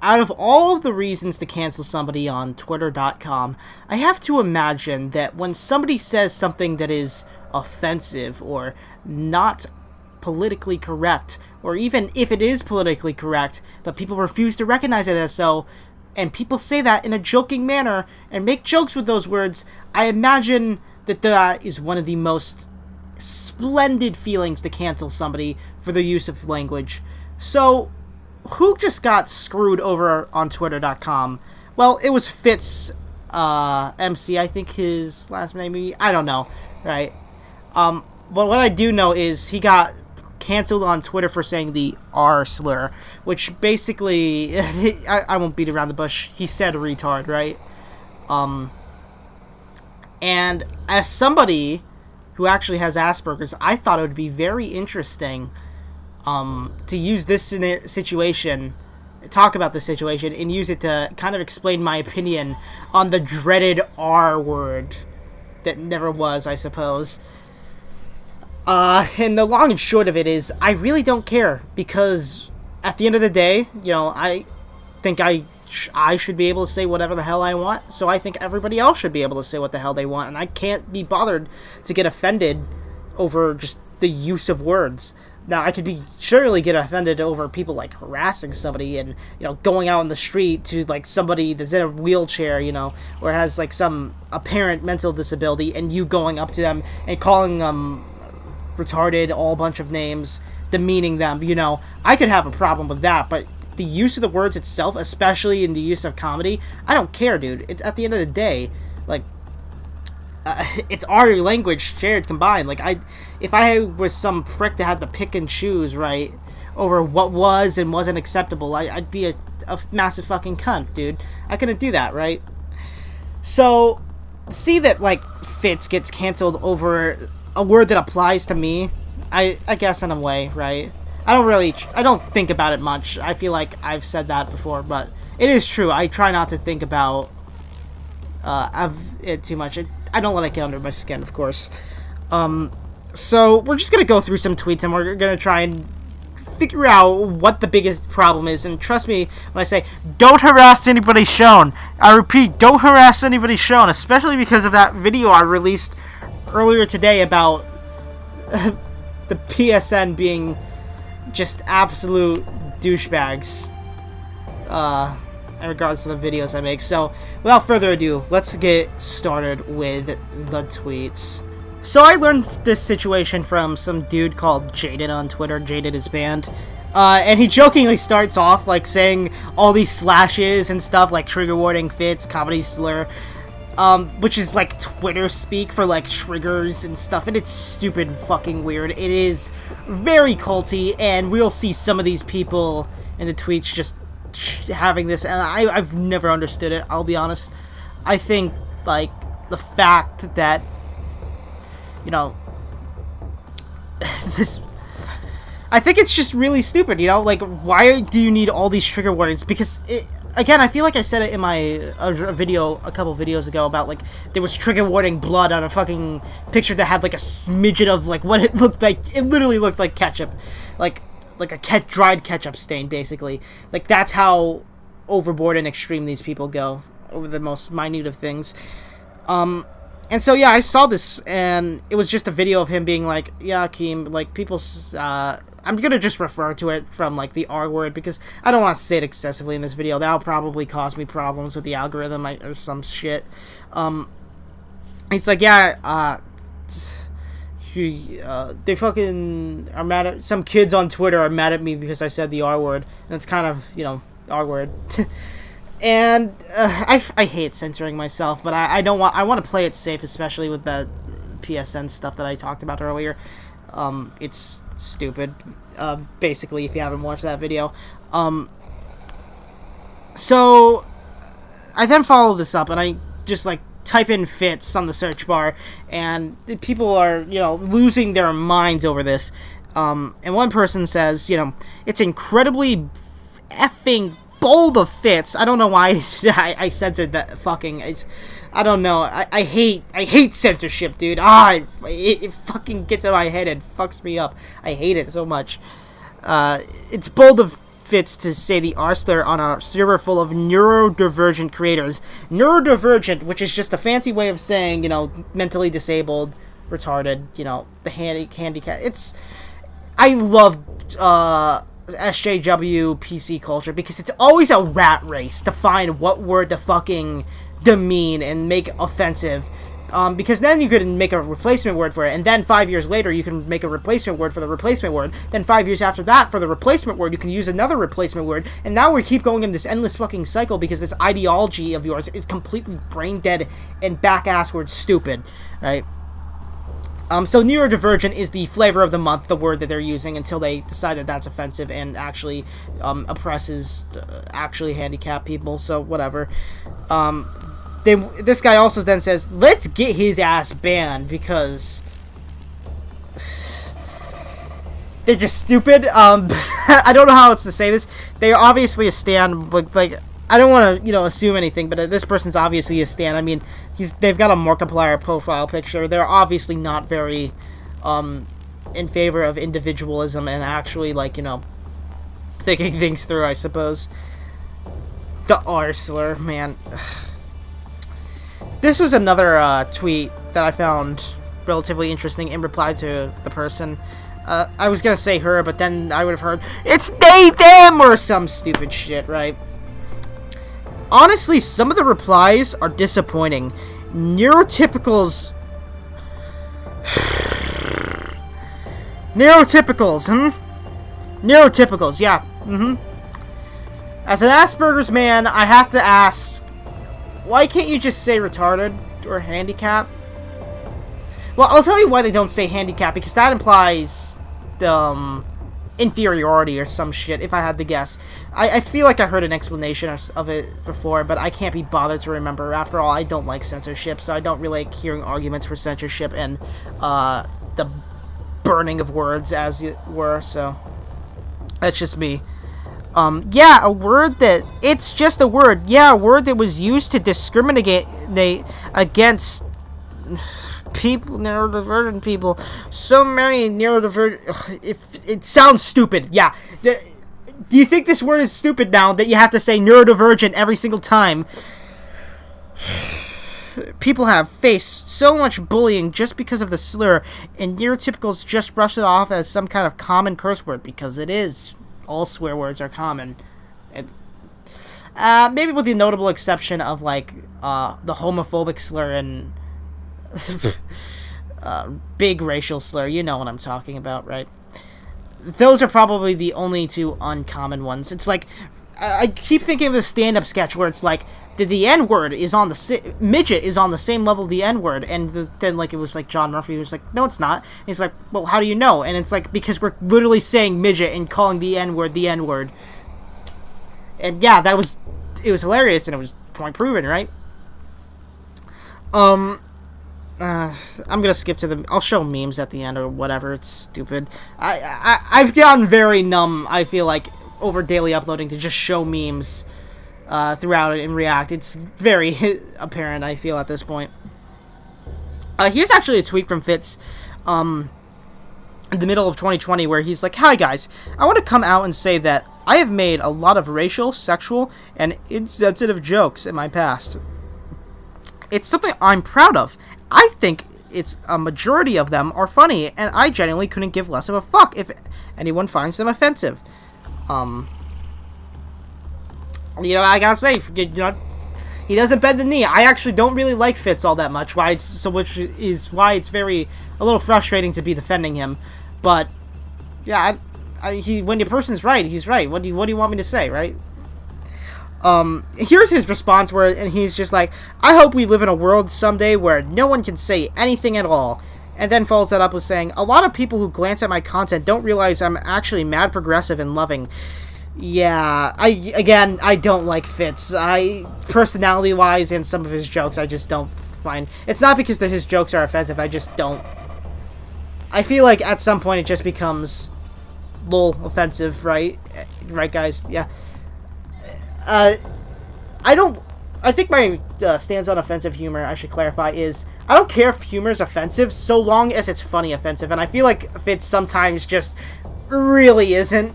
out of all of the reasons to cancel somebody on Twitter.com, I have to imagine that when somebody says something that is offensive or not politically correct, or even if it is politically correct, but people refuse to recognize it as so, and people say that in a joking manner and make jokes with those words, I imagine that that is one of the most splendid feelings to cancel somebody for the use of language. So, who just got screwed over on Twitter.com? Well, it was Fitz, MC, I think his last name, I don't know, right? But what I do know is he got canceled on Twitter for saying the R slur, which basically, I won't beat around the bush, he said retard, right? And as somebody who actually has Asburgers, I thought it would be very interesting to use this situation, talk about this situation, and use it to kind of explain my opinion on the dreaded R word that never was, I suppose. And the long and short of it is, I really don't care, because at the end of the day, I think I should be able to say whatever the hell I want, so I think everybody else should be able to say what the hell they want, and I can't be bothered to get offended over just the use of words. Now, I could surely get offended over people, like, harassing somebody and, going out on the street to, like, somebody that's in a wheelchair, or has, like, some apparent mental disability, and you going up to them and calling them retarded, all bunch of names, demeaning them, I could have a problem with that, but the use of the words itself, especially in the use of comedy, I don't care, dude. It's at the end of the day, like, it's our language shared combined. Like, if I was some prick that had to pick and choose, right, over what was and wasn't acceptable, I'd be a massive fucking cunt, dude. I couldn't do that, right? So, see that, like, Fitz gets canceled over a word that applies to me, I guess in a way, right? I don't think about it much. I feel like I've said that before, but it is true. I try not to think about it too much. I don't let it get under my skin, of course. So we're just going to go through some tweets, and we're going to try and figure out what the biggest problem is. And trust me when I say, don't harass anybody shown. I repeat, don't harass anybody shown, especially because of that video I released earlier today about the PSN being just absolute douchebags in regards to the videos I make. So, without further ado, let's get started with the tweets. So, I learned this situation from some dude called Jaded on Twitter. Jaded is banned. And he jokingly starts off, like, saying all these slashes and stuff, like trigger warning, Fitz, comedy slur, which is, like, Twitter speak for, like, triggers and stuff, and it's stupid fucking weird. It is very culty, and we'll see some of these people in the tweets just having this, and I've never understood it, I'll be honest. I think, like, the fact that, I think it's just really stupid, like, why do you need all these trigger warnings? Because again, I feel like I said it in my video a couple videos ago about, like, there was trigger warning blood on a fucking picture that had, like, a smidgen of, like, what it looked like. It literally looked like ketchup. Like a dried ketchup stain, basically. Like, that's how overboard and extreme these people go over the most minute of things. And so, yeah, I saw this, and it was just a video of him being like, yeah, Keem, like, people, I'm gonna just refer to it from, like, the R word, because I don't want to say it excessively in this video. That'll probably cause me problems with the algorithm or some shit. It's like, yeah, they fucking are mad at, some kids on Twitter are mad at me because I said the R word, and it's kind of, R word. And I hate censoring myself, but I want to play it safe, especially with the PSN stuff that I talked about earlier. It's stupid, basically, if you haven't watched that video. So I then follow this up, and I just, like, type in Fitz on the search bar, and people are, losing their minds over this. And one person says, it's incredibly effing bold of Fitz. I don't know why I censored that fucking. I don't know. I hate censorship, dude. It fucking gets in my head and fucks me up. I hate it so much. It's bold of Fitz to say the R slur on a server full of neurodivergent creators. Neurodivergent, which is just a fancy way of saying, mentally disabled, retarded, the handicap. I love SJW PC culture because it's always a rat race to find what word to fucking demean and make offensive. Because then you could make a replacement word for it, and then 5 years later you can make a replacement word for the replacement word. Then 5 years after that, for the replacement word, you can use another replacement word, and now we keep going in this endless fucking cycle because this ideology of yours is completely brain dead and back-assward stupid, right? So neurodivergent is the flavor of the month, the word that they're using, until they decide that that's offensive and actually oppresses actually handicapped people, so whatever. This guy also then says, let's get his ass banned because they're just stupid. I don't know how else to say this. They're obviously a stan, but like, I don't want to, assume anything, but this person's obviously a stan. I mean, they've got a Markiplier profile picture. They're obviously not very in favor of individualism and actually, like, thinking things through, I suppose. The R slur, man. This was another tweet that I found relatively interesting in reply to the person. I was gonna say her, but then I would have heard, it's they, them, or some stupid shit, right? Honestly, some of the replies are disappointing. Neurotypicals, Neurotypicals, yeah, As an Asburgers man, I have to ask, why can't you just say retarded or handicap? Well, I'll tell you why they don't say handicap, because that implies inferiority or some shit, if I had to guess. I feel like I heard an explanation of it before, but I can't be bothered to remember. After all, I don't like censorship, so I don't really like hearing arguments for censorship and the burning of words, as it were, so that's just me. Yeah, a word that... It's just a word. Yeah, a word that was used to discriminate against people, neurodivergent people. So many neurodivergent... It sounds stupid. Yeah. Do you think this word is stupid now that you have to say neurodivergent every single time? People have faced so much bullying just because of the slur, and neurotypicals just brush it off as some kind of common curse word, because it is. All swear words are common. Maybe with the notable exception of, like, the homophobic slur and big racial slur. You know what I'm talking about, right? Those are probably the only two uncommon ones. It's like, I keep thinking of the stand-up sketch where it's like, the N-word is on the... midget is on the same level of the N-word, and then, like, it was like John Murphy was like, no, it's not. And he's like, well, how do you know? And it's like, because we're literally saying midget and calling the N-word the N-word. And yeah, it was hilarious, and it was point proven, right? I'm gonna skip to the... I'll show memes at the end or whatever. It's stupid. I've gotten very numb, I feel like, over daily uploading to just show memes throughout it and react. It's very apparent, I feel, at this point. Here's actually a tweet from Fitz in the middle of 2020 where he's like, hi guys, I want to come out and say that I have made a lot of racial, sexual, and insensitive jokes in my past. It's something I'm proud of. I think it's a majority of them are funny, and I genuinely couldn't give less of a fuck if anyone finds them offensive. I gotta say, he doesn't bend the knee. I actually don't really like Fitz all that much, which is why it's a little frustrating to be defending him. But yeah, when the person's right, he's right. What do you want me to say, right? Here's his response and he's just like, I hope we live in a world someday where no one can say anything at all. And then follows that up with saying, a lot of people who glance at my content don't realize I'm actually mad progressive and loving. Yeah, I don't like Fitz. Personality-wise and some of his jokes, I just don't find... It's not because his jokes are offensive, I just don't... I feel like at some point it just becomes... offensive, right? Right, guys? Yeah. I think my stance on offensive humor, I should clarify, is I don't care if humor is offensive so long as it's funny offensive, and I feel like Fitz sometimes just really isn't.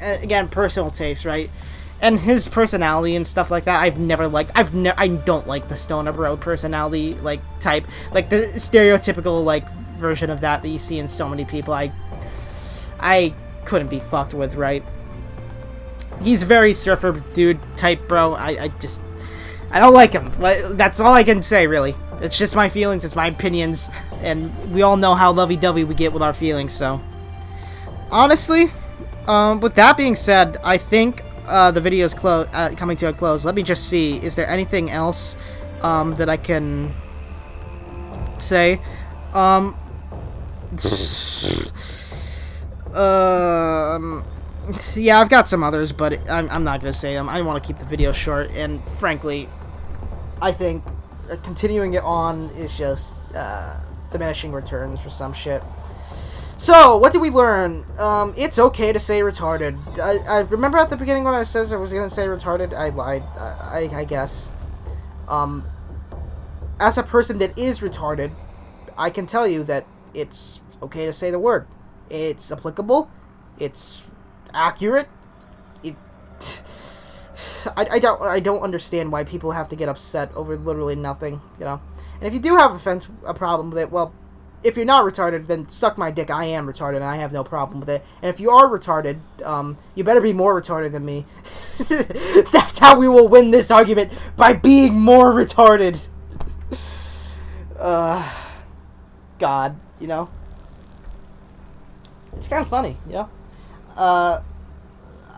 again, personal taste, right? And his personality and stuff like that, I've never liked. I don't like the stoner bro personality like type, like the stereotypical like version of that you see in so many people. I couldn't be fucked with, right? He's very surfer dude type, bro. I don't like him. That's all I can say, really. It's just my feelings, it's my opinions, and we all know how lovey-dovey we get with our feelings, so. Honestly, with that being said, I think the video is coming to a close. Let me just see. Is there anything else that I can say? Yeah, I've got some others, but I'm not going to say them. I want to keep the video short, and frankly, I think continuing it on is just diminishing returns for some shit. So, what did we learn? It's okay to say retarded. I remember at the beginning when I said I was going to say retarded, I lied, I guess. As a person that is retarded, I can tell you that it's okay to say the word. It's applicable. It's accurate. I don't understand why people have to get upset over literally nothing, you know? And if you do have a problem with it, well, if you're not retarded, then suck my dick. I am retarded, and I have no problem with it. And if you are retarded, you better be more retarded than me. That's how we will win this argument, by being more retarded. God, you know? It's kind of funny, you know?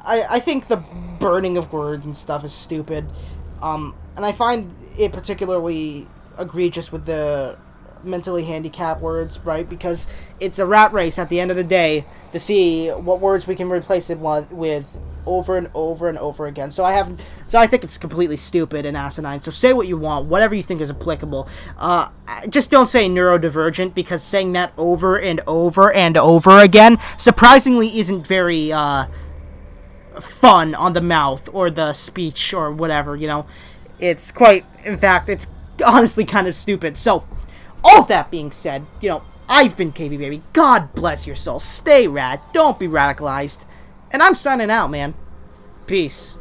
I think the burning of words and stuff is stupid. And I find it particularly egregious with the mentally handicapped words, right? Because it's a rat race at the end of the day to see what words we can replace it with over and over and over again. So I think it's completely stupid and asinine. So say what you want, whatever you think is applicable. Just don't say neurodivergent, because saying that over and over and over again surprisingly isn't very fun on the mouth or the speech or whatever, you know. It's quite, in fact, it's honestly kind of stupid. So all of that being said, you know, I've been KB Baby. God bless your soul. Stay rad. Don't be radicalized. And I'm signing out, man. Peace.